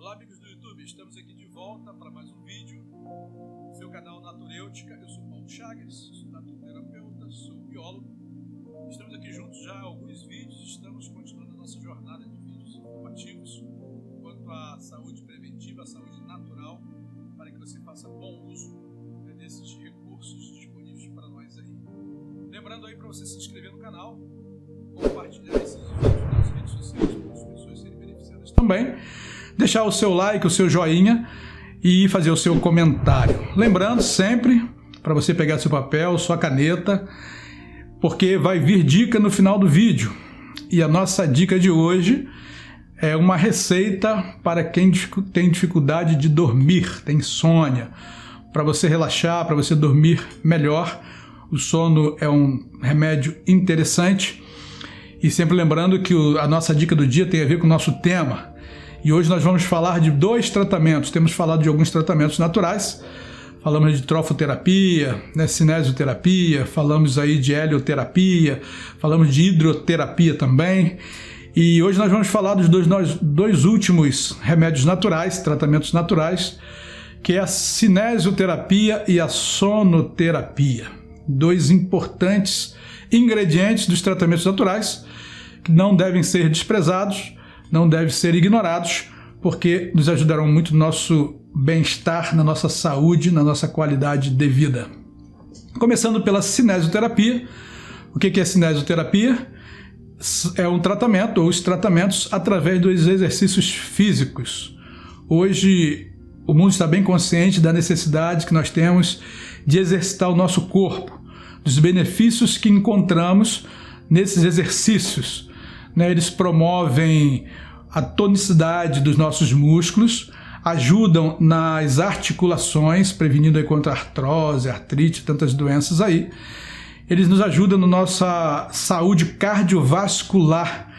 Olá, amigos do YouTube, estamos aqui de volta para mais um vídeo no seu canal Naturêutica. Eu sou Paulo Chagas, sou naturoterapeuta, sou biólogo. Estamos aqui juntos já há alguns vídeos, estamos continuando a nossa jornada de vídeos informativos quanto à saúde preventiva, à saúde natural, para que você faça bom uso desses recursos disponíveis para nós aí. Lembrando aí para você se inscrever no canal, compartilhar esses vídeos nas redes sociais para as pessoas serem beneficiadas também, deixar o seu like, o seu joinha e fazer o seu comentário. Lembrando sempre para você pegar seu papel, sua caneta, porque vai vir dica no final do vídeo. E a nossa dica de hoje é uma receita para quem tem dificuldade de dormir, tem insônia, para você relaxar, para você dormir melhor. O sono é um remédio interessante. E sempre lembrando que a nossa dica do dia tem a ver com o nosso tema. E hoje nós vamos falar de 2 tratamentos. Temos falado de alguns tratamentos naturais. Falamos de trofoterapia, cinesioterapia, falamos aí de helioterapia, falamos de hidroterapia também. E hoje nós vamos falar dos dois últimos remédios naturais, tratamentos naturais, que é a cinesioterapia e a sonoterapia. 2 importantes ingredientes dos tratamentos naturais que não devem ser desprezados, não devem ser ignorados, porque nos ajudarão muito no nosso bem-estar, na nossa saúde, na nossa qualidade de vida. Começando pela cinesioterapia. O que é cinesioterapia? É um tratamento, ou os tratamentos, através dos exercícios físicos. Hoje, o mundo está bem consciente da necessidade que nós temos de exercitar o nosso corpo, dos benefícios que encontramos nesses exercícios. Eles promovem a tonicidade dos nossos músculos, ajudam nas articulações, prevenindo aí contra artrose, artrite, tantas doenças aí. Eles nos ajudam na nossa saúde cardiovascular,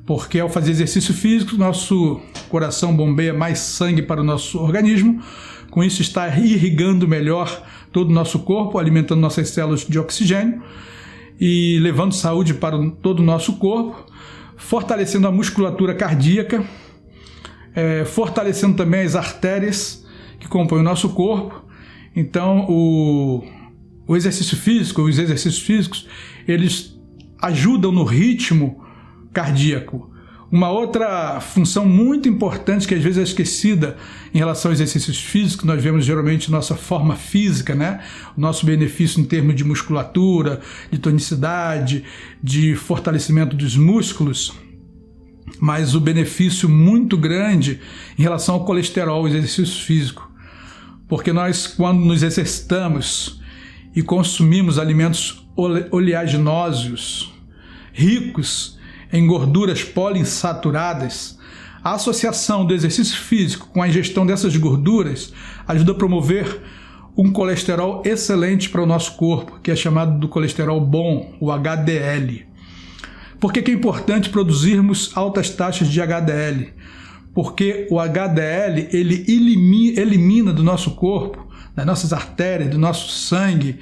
porque ao fazer exercício físico, nosso coração bombeia mais sangue para o nosso organismo. Com isso está irrigando melhor todo o nosso corpo, alimentando nossas células de oxigênio e levando saúde para todo o nosso corpo, fortalecendo a musculatura cardíaca, fortalecendo também as artérias que compõem o nosso corpo. Então, o exercício físico, os exercícios físicos, eles ajudam no ritmo cardíaco. Uma outra função muito importante que às vezes é esquecida em relação aos exercícios físicos, nós vemos geralmente nossa forma física, o nosso benefício em termos de musculatura, de tonicidade, de fortalecimento dos músculos, mas o benefício muito grande em relação ao colesterol, os exercícios físicos. Porque nós, quando nos exercitamos e consumimos alimentos oleaginosos, ricos em gorduras poliinsaturadas, a associação do exercício físico com a ingestão dessas gorduras ajuda a promover um colesterol excelente para o nosso corpo, que é chamado do colesterol bom, o HDL. Por que é importante produzirmos altas taxas de HDL? Porque o HDL ele elimina do nosso corpo, das nossas artérias, do nosso sangue,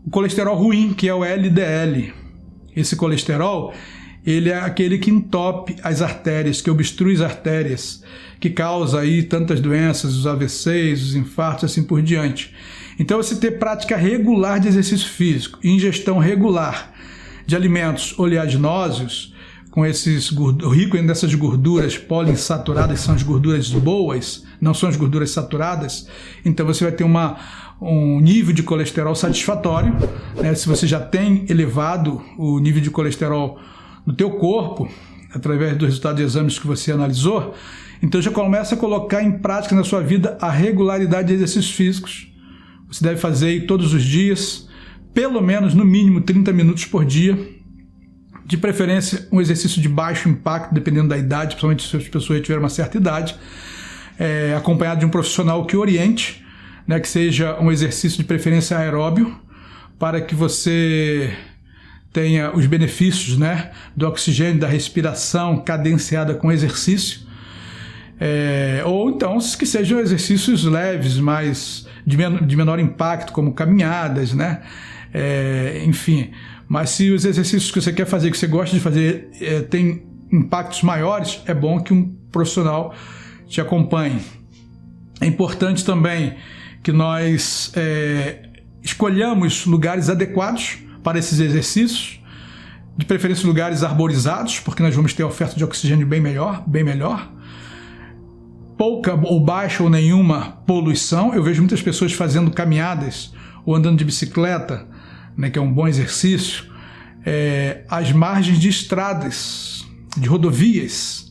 o colesterol ruim, que é o LDL. Esse colesterol ele é aquele que entope as artérias, que obstrui as artérias, que causa aí tantas doenças, os AVCs, os infartos, assim por diante. Então, você ter prática regular de exercício físico, ingestão regular de alimentos oleaginosos, com esses ricos nessas gorduras poliinsaturadas, que são as gorduras boas, não são as gorduras saturadas, então você vai ter um nível de colesterol satisfatório. Se você já tem elevado o nível de colesterol no teu corpo, através do resultado de exames que você analisou, então já começa a colocar em prática na sua vida a regularidade de exercícios físicos. Você deve fazer todos os dias, pelo menos no mínimo 30 minutos por dia, de preferência um exercício de baixo impacto, dependendo da idade, principalmente se as pessoas tiverem uma certa idade, acompanhado de um profissional que oriente, que seja um exercício de preferência aeróbio, para que você tenha os benefícios do oxigênio, da respiração cadenciada com exercício, ou então que sejam exercícios leves, mais de menor impacto, como caminhadas, enfim. Mas se os exercícios que você quer fazer, que você gosta de fazer, têm impactos maiores, é bom que um profissional te acompanhe. É importante também que nós escolhamos lugares adequados para esses exercícios, de preferência lugares arborizados, porque nós vamos ter oferta de oxigênio bem melhor. Pouca ou baixa ou nenhuma poluição. Eu vejo muitas pessoas fazendo caminhadas ou andando de bicicleta, né, que é um bom exercício, às margens de estradas, de rodovias.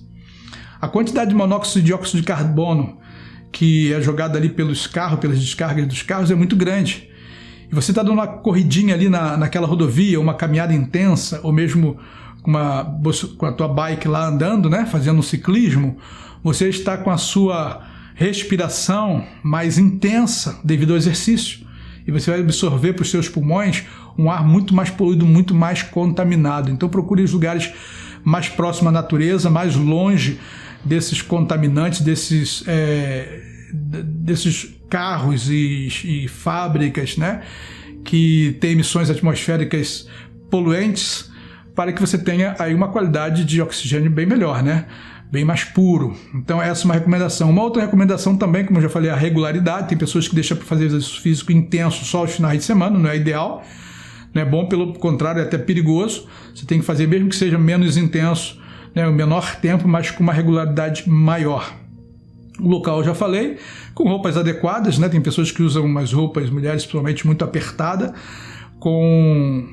A quantidade de monóxido de dióxido de carbono que é jogada ali pelos carros, pelas descargas dos carros, é muito grande. E você está dando uma corridinha ali naquela rodovia, uma caminhada intensa, ou mesmo com a tua bike lá andando, né, fazendo um ciclismo, você está com a sua respiração mais intensa devido ao exercício. E você vai absorver para os seus pulmões um ar muito mais poluído, muito mais contaminado. Então procure os lugares mais próximos à natureza, mais longe desses contaminantes, desses carros e fábricas, né, que têm emissões atmosféricas poluentes, para que você tenha aí uma qualidade de oxigênio bem melhor, né? Bem mais puro. Então essa é uma recomendação. Uma outra recomendação também, como eu já falei, a regularidade. Tem pessoas que deixam para fazer exercício físico intenso só aos finais de semana, não é ideal, não é bom, pelo contrário, é até perigoso. Você tem que fazer, mesmo que seja menos intenso, né, o menor tempo, mas com uma regularidade maior. O local eu já falei, com roupas adequadas, né? Tem pessoas que usam umas roupas, mulheres principalmente, muito apertadas, com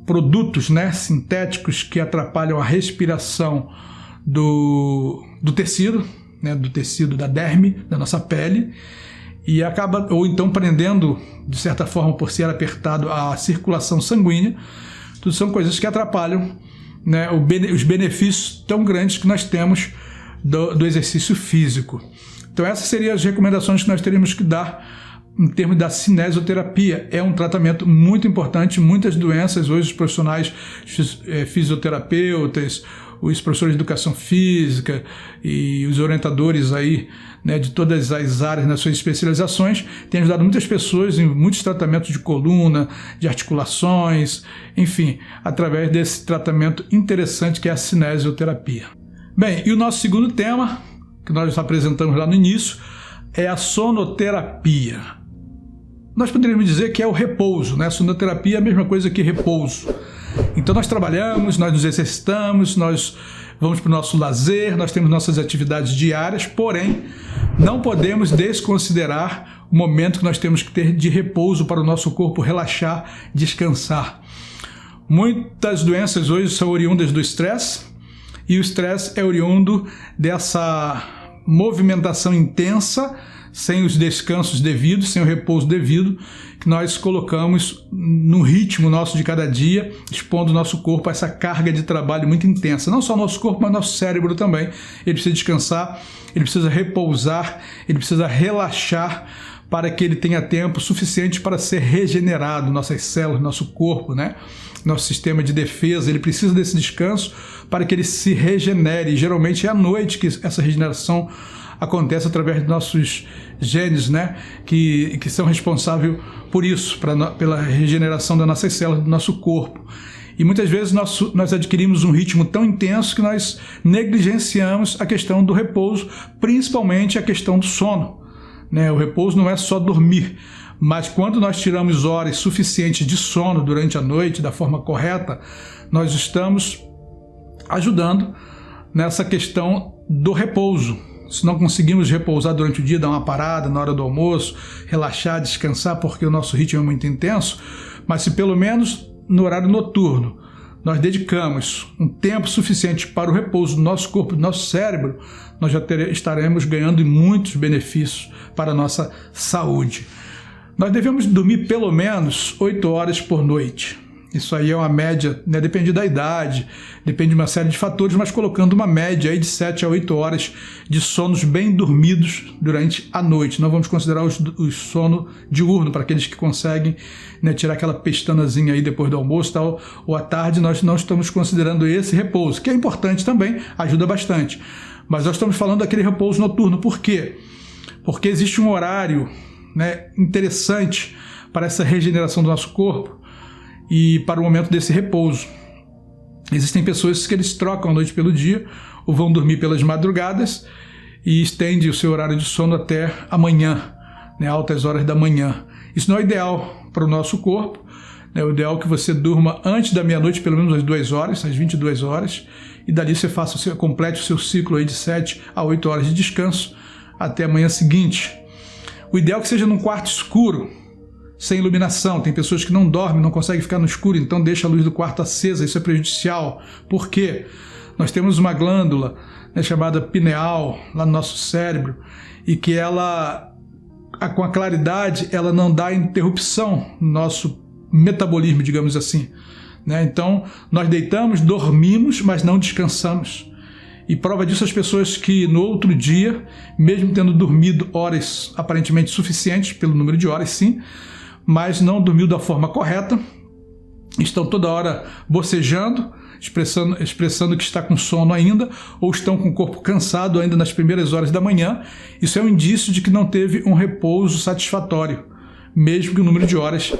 produtos, né, sintéticos que atrapalham a respiração do tecido, né, do tecido da derme, da nossa pele, e acaba, ou então prendendo, de certa forma, por ser apertado, a circulação sanguínea. Tudo são coisas que atrapalham, né, os benefícios tão grandes que nós temos do exercício físico. Então essas seriam as recomendações que nós teríamos que dar em termos da cinesioterapia. É um tratamento muito importante. Muitas doenças, hoje os profissionais fisioterapeutas, os professores de educação física e os orientadores aí, né, de todas as áreas nas suas especializações, têm ajudado muitas pessoas em muitos tratamentos de coluna, de articulações, enfim, através desse tratamento interessante que é a cinesioterapia. Bem, e o nosso segundo tema, que nós apresentamos lá no início, é a sonoterapia. Nós poderíamos dizer que é o repouso, né? A sonoterapia é a mesma coisa que repouso. Então nós trabalhamos, nós nos exercitamos, nós vamos para o nosso lazer, nós temos nossas atividades diárias, porém não podemos desconsiderar o momento que nós temos que ter de repouso para o nosso corpo relaxar, descansar. Muitas doenças hoje são oriundas do estresse, e o estresse é oriundo dessa movimentação intensa, sem os descansos devidos, sem o repouso devido, que nós colocamos no ritmo nosso de cada dia, expondo o nosso corpo a essa carga de trabalho muito intensa. Não só o nosso corpo, mas o nosso cérebro também. Ele precisa descansar, ele precisa repousar, ele precisa relaxar, para que ele tenha tempo suficiente para ser regenerado, nossas células, nosso corpo, né? Nosso sistema de defesa, ele precisa desse descanso para que ele se regenere. E geralmente é à noite que essa regeneração acontece através dos nossos genes, né? Que são responsáveis por isso, pela regeneração das nossas células, do nosso corpo. E muitas vezes nós adquirimos um ritmo tão intenso que nós negligenciamos a questão do repouso, principalmente a questão do sono, né? O repouso não é só dormir, mas quando nós tiramos horas suficientes de sono durante a noite da forma correta, nós estamos ajudando nessa questão do repouso. Se não conseguimos repousar durante o dia, dar uma parada na hora do almoço, relaxar, descansar, porque o nosso ritmo é muito intenso, mas se pelo menos no horário noturno nós dedicamos um tempo suficiente para o repouso do nosso corpo, do nosso cérebro, nós já estaremos ganhando muitos benefícios para a nossa saúde. Nós devemos dormir pelo menos 8 horas por noite. Isso aí é uma média, né? Depende da idade, depende de uma série de fatores, mas colocando uma média aí de 7 a 8 horas de sonos bem dormidos durante a noite. Não vamos considerar o sono diurno, para aqueles que conseguem, né, tirar aquela pestanazinha aí depois do almoço, tal, ou à tarde. Nós não estamos considerando esse repouso, que é importante também, ajuda bastante. Mas nós estamos falando daquele repouso noturno. Por quê? Porque existe um horário, né, interessante para essa regeneração do nosso corpo e para o momento desse repouso. Existem pessoas que eles trocam a noite pelo dia ou vão dormir pelas madrugadas, e estende o seu horário de sono até amanhã, né, altas horas da manhã. Isso não é ideal para o nosso corpo, né? O ideal é que você durma antes da meia-noite, pelo menos às 2 horas, às 22 horas, e dali você complete o seu ciclo aí de 7 a 8 horas de descanso até a manhã seguinte. O ideal é que seja num quarto escuro, sem iluminação. Tem pessoas que não dormem, não conseguem ficar no escuro, então deixa a luz do quarto acesa. Isso é prejudicial. Por quê? Nós temos uma glândula, né, chamada pineal lá no nosso cérebro, e que ela, com a claridade, ela não dá interrupção no nosso metabolismo, digamos assim, né? Então nós deitamos, dormimos, mas não descansamos. E prova disso as pessoas que no outro dia, mesmo tendo dormido horas aparentemente suficientes, pelo número de horas sim, mas não dormiu da forma correta, estão toda hora bocejando, expressando que está com sono ainda, ou estão com o corpo cansado ainda nas primeiras horas da manhã. Isso é um indício de que não teve um repouso satisfatório, mesmo que o número de horas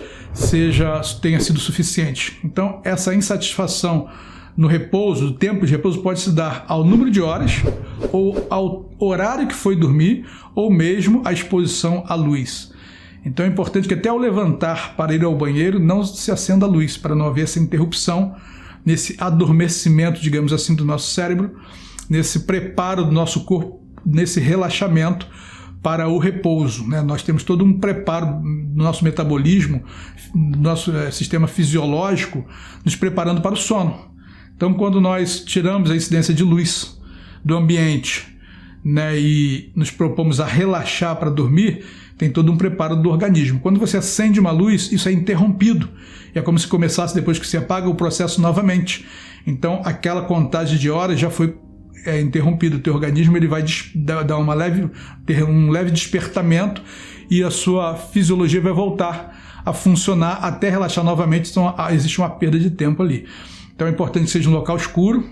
tenha sido suficiente. Então, essa insatisfação no repouso, o tempo de repouso, pode se dar ao número de horas, ou ao horário que foi dormir, ou mesmo à exposição à luz. Então é importante que até ao levantar para ir ao banheiro não se acenda a luz, para não haver essa interrupção nesse adormecimento, digamos assim, do nosso cérebro, nesse preparo do nosso corpo, nesse relaxamento para o repouso, né? Nós temos todo um preparo no nosso metabolismo, no nosso sistema fisiológico, nos preparando para o sono. Então, quando nós tiramos a incidência de luz do ambiente, né, e nos propomos a relaxar para dormir, tem todo um preparo do organismo. Quando você acende uma luz, isso é interrompido. É como se começasse, depois que se apaga, o processo novamente. Então, aquela contagem de horas já foi interrompido. O teu organismo ele vai dar ter um leve despertamento e a sua fisiologia vai voltar a funcionar até relaxar novamente. Então, existe uma perda de tempo ali. Então, é importante que seja um local escuro,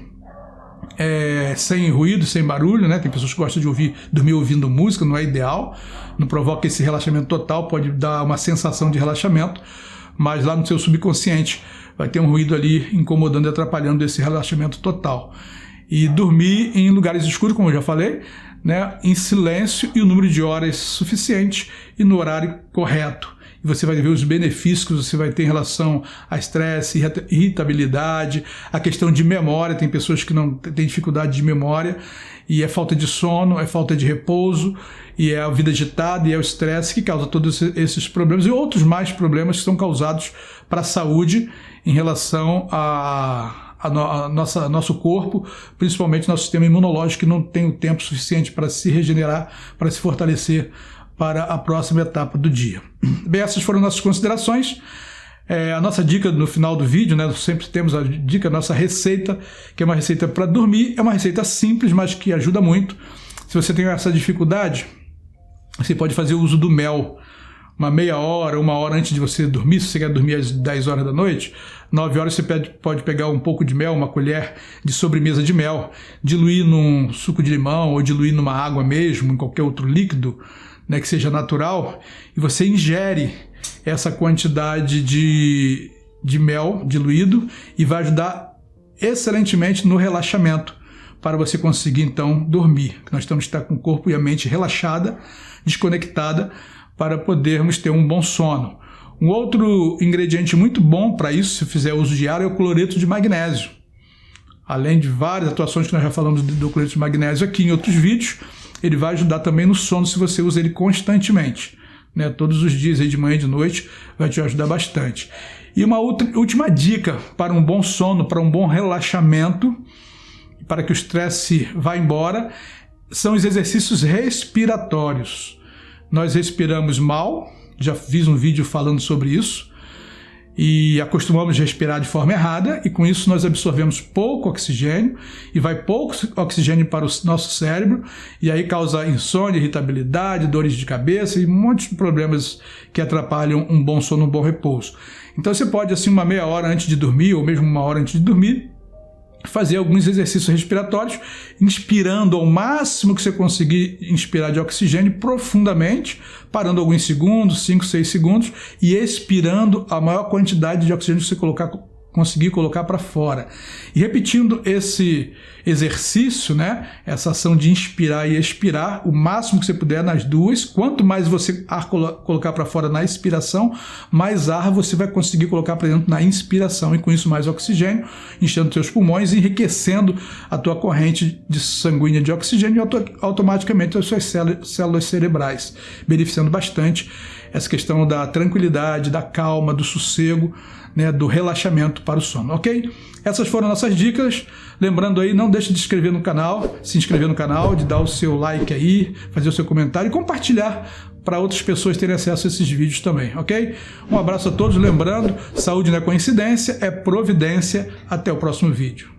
sem ruído, sem barulho, né? Tem pessoas que gostam de dormir ouvindo música, não é ideal, não provoca esse relaxamento total, pode dar uma sensação de relaxamento, mas lá no seu subconsciente vai ter um ruído ali incomodando e atrapalhando esse relaxamento total. E dormir em lugares escuros, como eu já falei, né? Em silêncio e o número de horas suficiente e no horário correto. E você vai ver os benefícios que você vai ter em relação a estresse, irritabilidade, a questão de memória. Tem pessoas que não têm dificuldade de memória e é falta de sono, é falta de repouso, e é a vida agitada e é o estresse que causa todos esses problemas e outros mais problemas que são causados para a saúde em relação nosso corpo, principalmente nosso sistema imunológico, que não tem o tempo suficiente para se regenerar, para se fortalecer para a próxima etapa do dia. Bem, essas foram nossas considerações. A nossa dica no final do vídeo, né? Sempre temos a dica, a nossa receita, que é uma receita para dormir. É uma receita simples, mas que ajuda muito. Se você tem essa dificuldade, você pode fazer o uso do mel. Uma meia hora, 1 hora antes de você dormir. Se você quer dormir às 10 horas da noite, 9 horas você pode pegar um pouco de mel, uma colher de sobremesa de mel, diluir num suco de limão ou diluir numa água mesmo, em qualquer outro líquido, né, que seja natural, e você ingere essa quantidade de mel diluído e vai ajudar excelentemente no relaxamento para você conseguir então dormir. Nós temos que estar com o corpo e a mente relaxada, desconectada, para podermos ter um bom sono. Um outro ingrediente muito bom para isso, se fizer uso diário, é o cloreto de magnésio. Além de várias atuações que nós já falamos do cloreto de magnésio aqui em outros vídeos, ele vai ajudar também no sono se você usa ele constantemente, né? Todos os dias, aí de manhã e de noite, vai te ajudar bastante. E uma última dica para um bom sono, para um bom relaxamento, para que o estresse vá embora, são os exercícios respiratórios. Nós respiramos mal, já fiz um vídeo falando sobre isso, e acostumamos a respirar de forma errada, e com isso nós absorvemos pouco oxigênio, e vai pouco oxigênio para o nosso cérebro, e aí causa insônia, irritabilidade, dores de cabeça e um monte de problemas que atrapalham um bom sono, um bom repouso. Então você pode, assim, uma meia hora antes de dormir, ou mesmo 1 hora antes de dormir, fazer alguns exercícios respiratórios, inspirando ao máximo que você conseguir inspirar de oxigênio profundamente, parando alguns segundos, 5, 6 segundos, e expirando a maior quantidade de oxigênio que você conseguir colocar para fora. E repetindo esse exercício, né, essa ação de inspirar e expirar, o máximo que você puder nas duas, quanto mais você ar colocar para fora na expiração, mais ar você vai conseguir colocar para dentro na inspiração, e com isso mais oxigênio, enchendo seus pulmões, enriquecendo a tua corrente sanguínea de oxigênio e automaticamente as suas células cerebrais, beneficiando bastante essa questão da tranquilidade, da calma, do sossego, né, do relaxamento para o sono, ok? Essas foram nossas dicas. Lembrando aí, não deixe de se inscrever no canal, de dar o seu like aí, fazer o seu comentário e compartilhar para outras pessoas terem acesso a esses vídeos também, ok? Um abraço a todos, lembrando, saúde não é coincidência, é providência. Até o próximo vídeo.